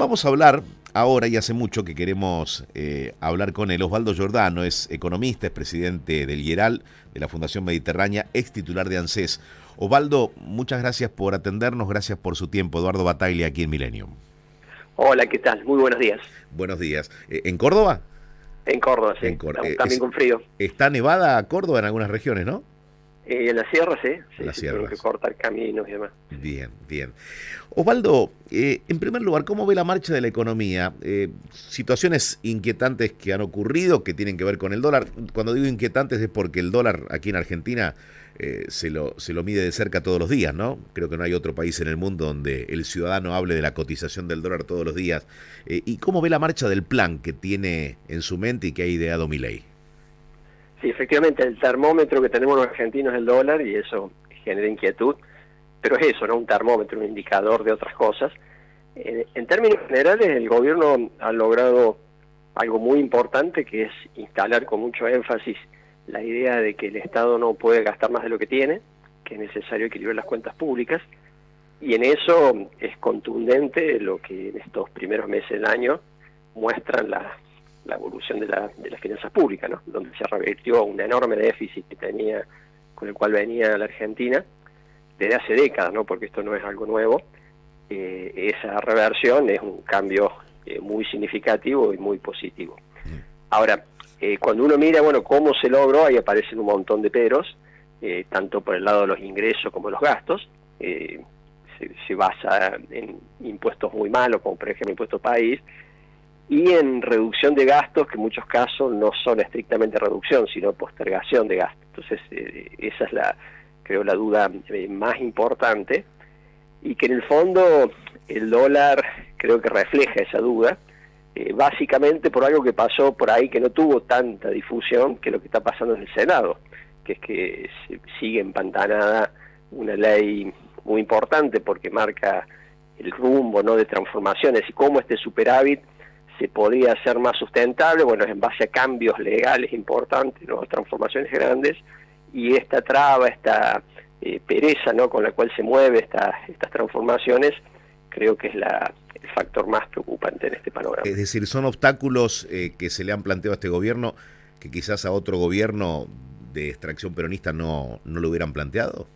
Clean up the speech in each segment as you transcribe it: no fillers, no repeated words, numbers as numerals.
Vamos a hablar ahora, y hace mucho que queremos hablar con él. Osvaldo Giordano es economista, es presidente del IERAL, de la Fundación Mediterránea, ex titular de ANSES. Osvaldo, muchas gracias por atendernos, gracias por su tiempo. Eduardo Bataglia, aquí en Milenio. Hola, ¿qué tal? Muy buenos días. Buenos días. ¿En Córdoba? En Córdoba, sí. En Córdoba. Estamos también con frío. ¿Está nevada Córdoba en algunas regiones, no? En la sierra, sí. En las Tienen sierras. que cortar caminos y demás. Bien, bien. Osvaldo, en primer lugar, ¿cómo ve la marcha de la economía? Situaciones inquietantes que han ocurrido, que tienen que ver con el dólar. Cuando digo inquietantes es porque el dólar aquí en Argentina se lo mide de cerca todos los días, ¿no? Creo que no hay otro país en el mundo donde el ciudadano hable de la cotización del dólar todos los días. ¿Y cómo ve la marcha del plan que tiene en su mente y que ha ideado Milei? Sí, efectivamente, el termómetro que tenemos los argentinos es el dólar y eso genera inquietud. Pero es eso, ¿no? Un termómetro, un indicador de otras cosas. En términos generales, el gobierno ha logrado algo muy importante, que es instalar con mucho énfasis la idea de que el Estado no puede gastar más de lo que tiene, que es necesario equilibrar las cuentas públicas, y en eso es contundente lo que en estos primeros meses del año muestran la evolución de las finanzas públicas, ¿no? Donde se revirtió un enorme déficit que tenía, con el cual venía la Argentina desde hace décadas, ¿no? Porque esto no es algo nuevo. Esa reversión es un cambio muy significativo y muy positivo. Ahora, cuando uno mira, bueno, cómo se logró, ahí aparecen un montón de peros, tanto por el lado de los ingresos como los gastos. Se basa en impuestos muy malos, como por ejemplo impuesto país, y en reducción de gastos, que en muchos casos no son estrictamente reducción, sino postergación de gastos. Entonces, esa es creo la duda más importante, y que en el fondo el dólar creo que refleja esa duda, básicamente por algo que pasó por ahí que no tuvo tanta difusión, que lo que está pasando en el Senado, que es que sigue empantanada una ley muy importante porque marca el rumbo, ¿no?, de transformaciones y cómo este superávit se podría hacer más sustentable. Bueno, es en base a cambios legales importantes, ¿no?, transformaciones grandes, y esta traba, esta pereza, ¿no?, con la cual se mueve estas transformaciones, creo que es el factor más preocupante en este panorama. Es decir, son obstáculos que se le han planteado a este gobierno que quizás a otro gobierno de extracción peronista no lo hubieran planteado.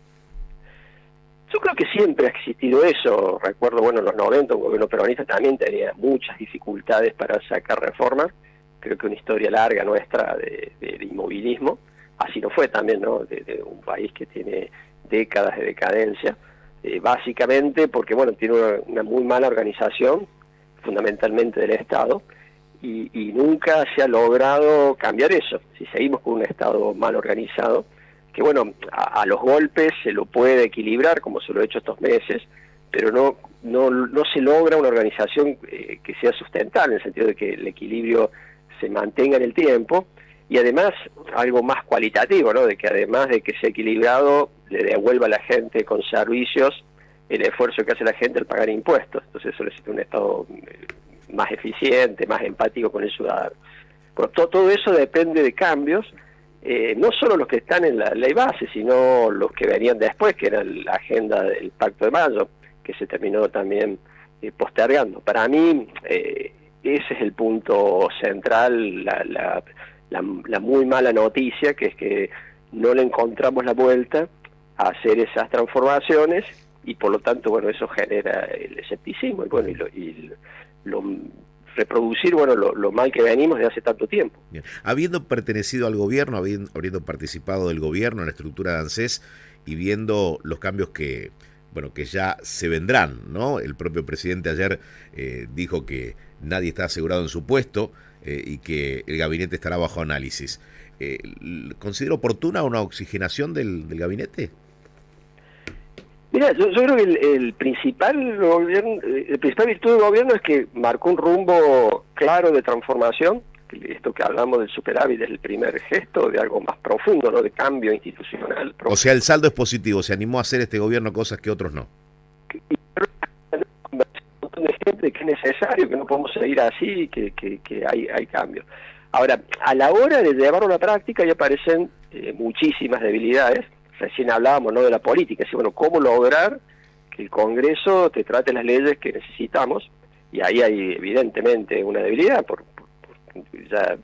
Yo creo que siempre ha existido eso. Recuerdo, bueno, en los 90 un gobierno peronista también tenía muchas dificultades para sacar reformas. Creo que una historia larga nuestra de inmovilismo. Así no fue también, ¿no?, de un país que tiene décadas de decadencia. Básicamente porque, bueno, tiene una muy mala organización, fundamentalmente del Estado, y nunca se ha logrado cambiar eso. Si seguimos con un Estado mal organizado, que bueno, a los golpes se lo puede equilibrar, como se lo ha hecho estos meses, pero no se logra una organización que sea sustentable, en el sentido de que el equilibrio se mantenga en el tiempo, y además algo más cualitativo, ¿no?, de que además de que sea equilibrado, le devuelva a la gente con servicios el esfuerzo que hace la gente al pagar impuestos. Entonces eso necesita un Estado más eficiente, más empático con el ciudadano. Pero todo eso depende de cambios, no solo los que están en la ley base, sino los que venían después, que era la agenda del Pacto de Mayo, que se terminó también postergando. Para mí, ese es el punto central, la muy mala noticia, que es que no le encontramos la vuelta a hacer esas transformaciones, y por lo tanto, bueno, eso genera el escepticismo, y bueno, reproducir, bueno, lo mal que venimos de hace tanto tiempo. Bien. Habiendo pertenecido al gobierno, habiendo participado del gobierno en la estructura de ANSES y viendo los cambios que ya se vendrán, ¿no? El propio presidente ayer dijo que nadie está asegurado en su puesto y que el gabinete estará bajo análisis. ¿Considera oportuna una oxigenación del gabinete? Mira, yo creo que el principal virtud del gobierno es que marcó un rumbo claro de transformación. Esto que hablamos del superávit es el primer gesto de algo más profundo, ¿no?, de cambio institucional. Profundo. O sea, el saldo es positivo, se animó a hacer este gobierno cosas que otros no. Un montón de gente que es necesario, que no podemos seguir así, que hay cambios. Ahora, a la hora de llevarlo a la práctica ya aparecen muchísimas debilidades. Recién hablábamos, ¿no?, de la política, bueno, cómo lograr que el Congreso te trate las leyes que necesitamos, y ahí hay evidentemente una debilidad, ya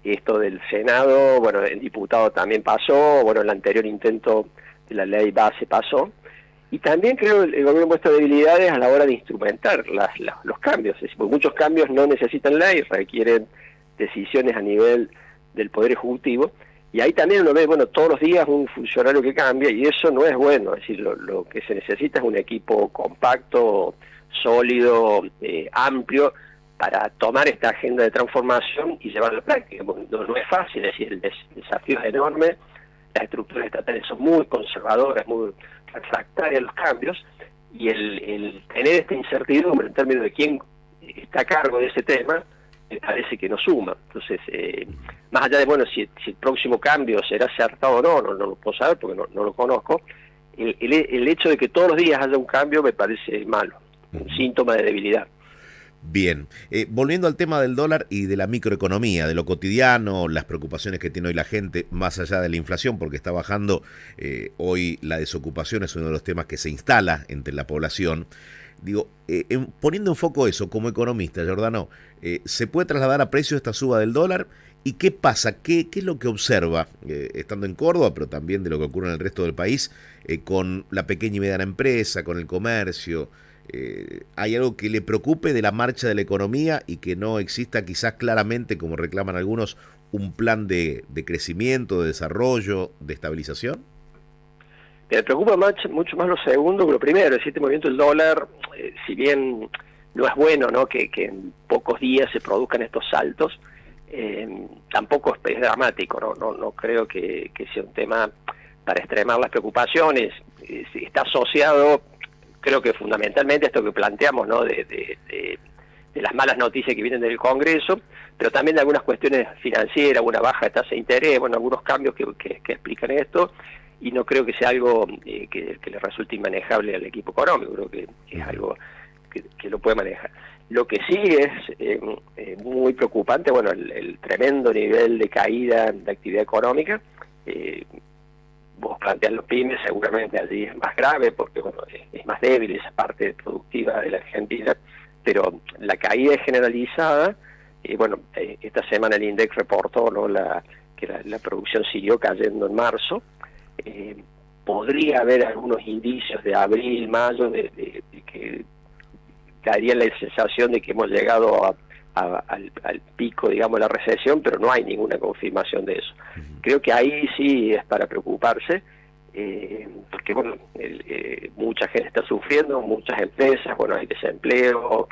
esto del Senado, bueno, el diputado también pasó, bueno, el anterior intento de la ley base pasó, y también creo que el gobierno muestra debilidades a la hora de instrumentar los cambios, es decir, porque muchos cambios no necesitan ley, requieren decisiones a nivel del Poder Ejecutivo, y ahí también uno ve, bueno, todos los días un funcionario que cambia, y eso no es bueno, es decir, lo que se necesita es un equipo compacto, sólido, amplio, para tomar esta agenda de transformación y llevarla a la práctica. No es fácil, es decir, el desafío es enorme, las estructuras estatales son muy conservadoras, muy refractarias a los cambios, y el tener esta incertidumbre en términos de quién está a cargo de ese tema, me parece que no suma. Entonces, más allá de, bueno, si el próximo cambio será acertado o no lo puedo saber porque no lo conozco, el hecho de que todos los días haya un cambio me parece malo, un síntoma de debilidad. Bien, volviendo al tema del dólar y de la microeconomía, de lo cotidiano, las preocupaciones que tiene hoy la gente, más allá de la inflación, porque está bajando, hoy la desocupación es uno de los temas que se instala entre la población. Digo, poniendo en foco eso como economista, Giordano, ¿se puede trasladar a precio esta suba del dólar? ¿Y qué pasa? ¿Qué es lo que observa, estando en Córdoba, pero también de lo que ocurre en el resto del país, con la pequeña y mediana empresa, con el comercio? ¿Hay algo que le preocupe de la marcha de la economía y que no exista quizás claramente, como reclaman algunos, un plan de crecimiento, de desarrollo, de estabilización? Me preocupa mucho más lo segundo que lo primero, es decir, este movimiento del dólar, si bien no es bueno, ¿no?, que en pocos días se produzcan estos saltos, tampoco es dramático, no creo que sea un tema para extremar las preocupaciones. Está asociado, creo que fundamentalmente, a esto que planteamos, ¿no?, de las malas noticias que vienen del Congreso, pero también de algunas cuestiones financieras, una baja de tasa de interés, bueno, algunos cambios que explican esto, y no creo que sea algo que le resulte inmanejable al equipo económico, creo que es algo que lo puede manejar. Lo que sí es muy preocupante, bueno, el tremendo nivel de caída de actividad económica. Vos planteás los pymes, seguramente allí es más grave porque, bueno, es más débil esa parte productiva de la Argentina, pero la caída es generalizada. Bueno, esta semana el INDEC reportó, ¿no?, que la producción siguió cayendo en marzo. Podría haber algunos indicios de abril, mayo, de que daría la sensación de que hemos llegado al pico, digamos, de la recesión, pero no hay ninguna confirmación de eso. Creo que ahí sí es para preocuparse, porque, bueno, mucha gente está sufriendo, muchas empresas, bueno, hay desempleo,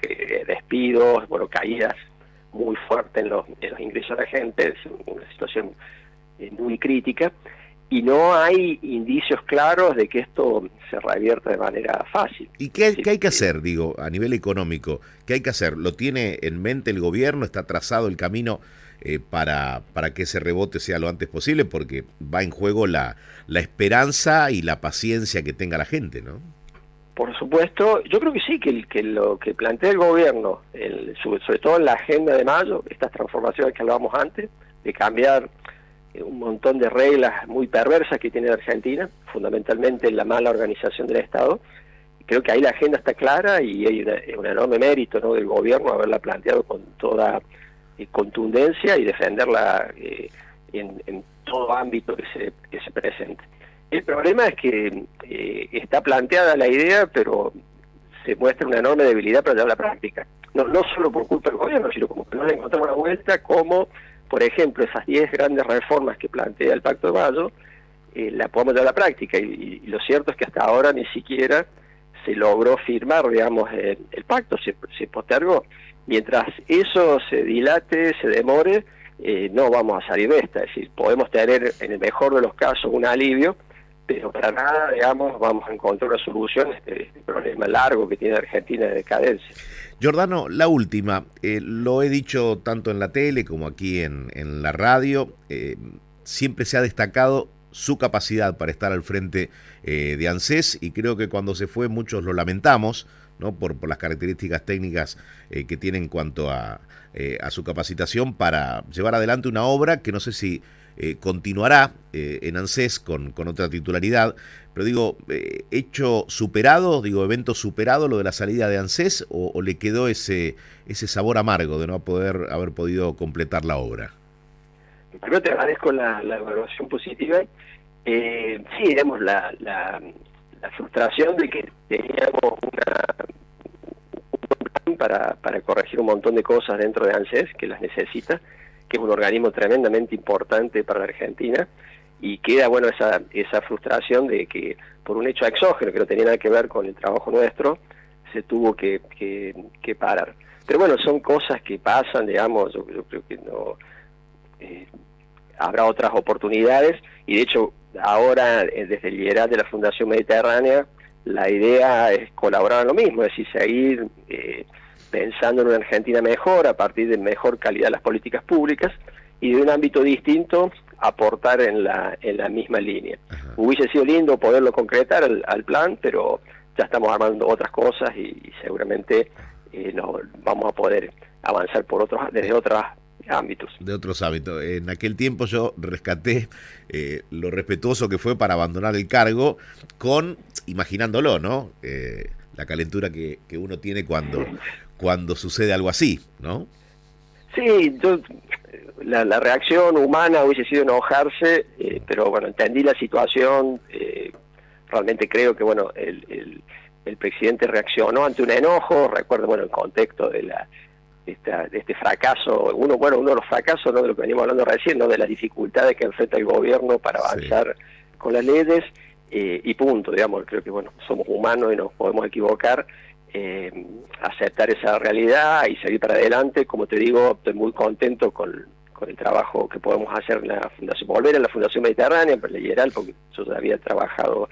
despidos, bueno, caídas muy fuertes en los ingresos de la gente, es una situación muy crítica, y no hay indicios claros de que esto se revierta de manera fácil. ¿Y qué hay que hacer, digo, a nivel económico? ¿Qué hay que hacer? ¿Lo tiene en mente el gobierno? ¿Está trazado el camino para que ese rebote sea lo antes posible? Porque va en juego la esperanza y la paciencia que tenga la gente, ¿no? Por supuesto, yo creo que sí, que lo que plantea el gobierno, sobre todo en la agenda de mayo, estas transformaciones que hablábamos antes, de cambiar un montón de reglas muy perversas que tiene Argentina, fundamentalmente la mala organización del Estado. Creo que ahí la agenda está clara y hay un enorme mérito, ¿no?, del gobierno haberla planteado con toda contundencia y defenderla en todo ámbito que se presente. El problema es que está planteada la idea, pero se muestra una enorme debilidad para llevar a la práctica. No solo por culpa del gobierno, sino como que no le encontramos la vuelta, como por ejemplo esas 10 grandes reformas que plantea el Pacto de Mayo, la podemos llevar a la práctica, y lo cierto es que hasta ahora ni siquiera se logró firmar, digamos, el pacto, se postergó. Mientras eso se dilate, se demore, no vamos a salir de esta, es decir, podemos tener en el mejor de los casos un alivio, pero para nada, digamos, vamos a encontrar una solución a este problema largo que tiene Argentina de decadencia. Giordano, la última, lo he dicho tanto en la tele como aquí en la radio, siempre se ha destacado su capacidad para estar al frente de ANSES, y creo que cuando se fue muchos lo lamentamos, ¿no? Por las características técnicas que tiene en cuanto a su capacitación para llevar adelante una obra que no sé si continuará en ANSES con otra titularidad, pero digo, hecho superado, digo, evento superado lo de la salida de ANSES, o le quedó ese sabor amargo de no haber podido completar la obra. Primero te agradezco la evaluación positiva. Sí, digamos, la frustración de que teníamos un plan para corregir un montón de cosas dentro de ANSES, que las necesita, que es un organismo tremendamente importante para la Argentina, y queda, bueno, esa frustración de que por un hecho exógeno que no tenía nada que ver con el trabajo nuestro, se tuvo que parar. Pero bueno, son cosas que pasan, digamos, yo creo que no... habrá otras oportunidades, y de hecho ahora desde el liderazgo de la Fundación Mediterránea la idea es colaborar en lo mismo, es decir, seguir pensando en una Argentina mejor a partir de mejor calidad de las políticas públicas, y de un ámbito distinto aportar en la misma línea. Ajá. Hubiese sido lindo poderlo concretar al plan, pero ya estamos armando otras cosas y seguramente no vamos a poder avanzar desde otros ámbitos. De otros ámbitos. En aquel tiempo yo rescaté lo respetuoso que fue para abandonar el cargo, imaginándolo, ¿no? La calentura que uno tiene cuando sucede algo así, ¿no? Sí, la reacción humana hubiese sido enojarse, pero bueno, entendí la situación. Realmente creo que bueno, el presidente reaccionó ante un enojo. Recuerdo, bueno, el contexto de este fracaso, uno de los fracasos, ¿no?, de lo que venimos hablando recién, ¿no?, de las dificultades que enfrenta el gobierno para avanzar con las leyes, y punto, digamos. Creo que bueno, somos humanos y nos podemos equivocar, aceptar esa realidad y seguir para adelante. Como te digo, estoy muy contento con el trabajo que podemos hacer en la Fundación, volver a la Fundación Mediterránea, pero liberal, porque yo ya había trabajado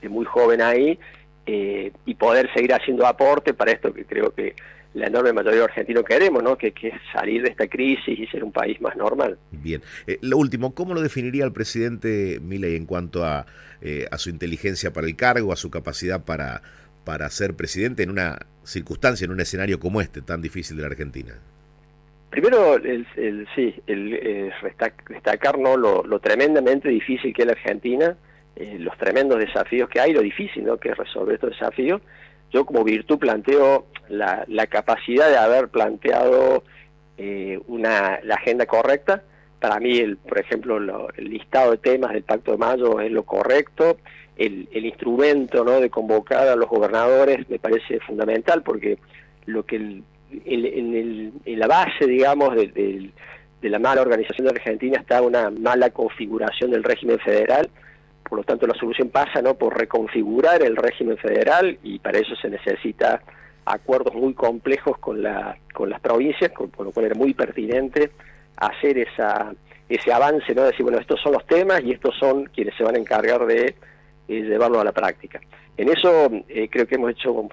de muy joven ahí, y poder seguir haciendo aporte para esto que creo que la enorme mayoría de los argentinos queremos, ¿no? Que es salir de esta crisis y ser un país más normal. Bien. Lo último, ¿cómo lo definiría el presidente Milei en cuanto a su inteligencia para el cargo, a su capacidad para ser presidente en una circunstancia, en un escenario como este, tan difícil de la Argentina? Primero, destacar, ¿no?, lo tremendamente difícil que es la Argentina, los tremendos desafíos que hay, lo difícil, ¿no?, que es resolver estos desafíos. Yo como virtud planteo la capacidad de haber planteado la agenda correcta. Para mí, por ejemplo, el listado de temas del Pacto de Mayo es lo correcto. El instrumento, ¿no?, de convocar a los gobernadores me parece fundamental, porque lo que en la base, digamos, de la mala organización de Argentina está una mala configuración del régimen federal. Por lo tanto, la solución pasa, ¿no?, por reconfigurar el régimen federal, y para eso se necesita acuerdos muy complejos con las provincias, por lo cual era muy pertinente hacer ese avance, ¿no?, decir, bueno, estos son los temas y estos son quienes se van a encargar de llevarlo a la práctica. En eso creo que hemos hecho,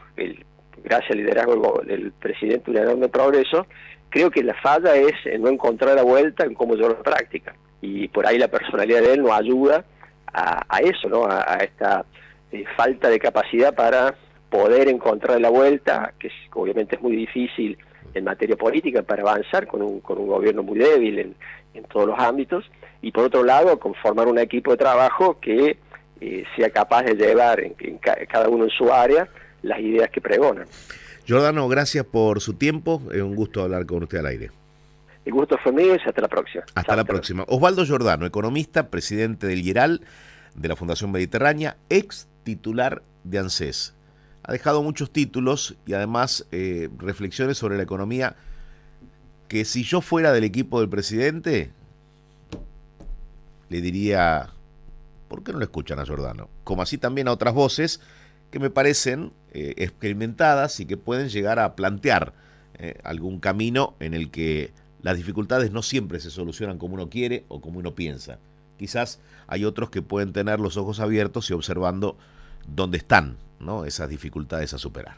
gracias al liderazgo del presidente, un enorme progreso. Creo que la falla es en no encontrar la vuelta en cómo llevarlo a la práctica, y por ahí la personalidad de él nos ayuda a eso, ¿no?, a esta falta de capacidad para poder encontrar la vuelta, que obviamente es muy difícil en materia política para avanzar con un gobierno muy débil en todos los ámbitos, y por otro lado conformar un equipo de trabajo que sea capaz de llevar cada uno en su área las ideas que pregonan. Giordano, gracias por su tiempo, es un gusto hablar con usted al aire. El gusto fue mío y hasta la próxima. Hasta la próxima. Osvaldo Giordano, economista, presidente del IERAL, de la Fundación Mediterránea, ex titular de ANSES. Ha dejado muchos títulos y además reflexiones sobre la economía que, si yo fuera del equipo del presidente, le diría, ¿por qué no lo escuchan a Giordano? Como así también a otras voces que me parecen experimentadas y que pueden llegar a plantear algún camino en el que las dificultades no siempre se solucionan como uno quiere o como uno piensa. Quizás hay otros que pueden tener los ojos abiertos y observando dónde están, ¿no?, esas dificultades a superar.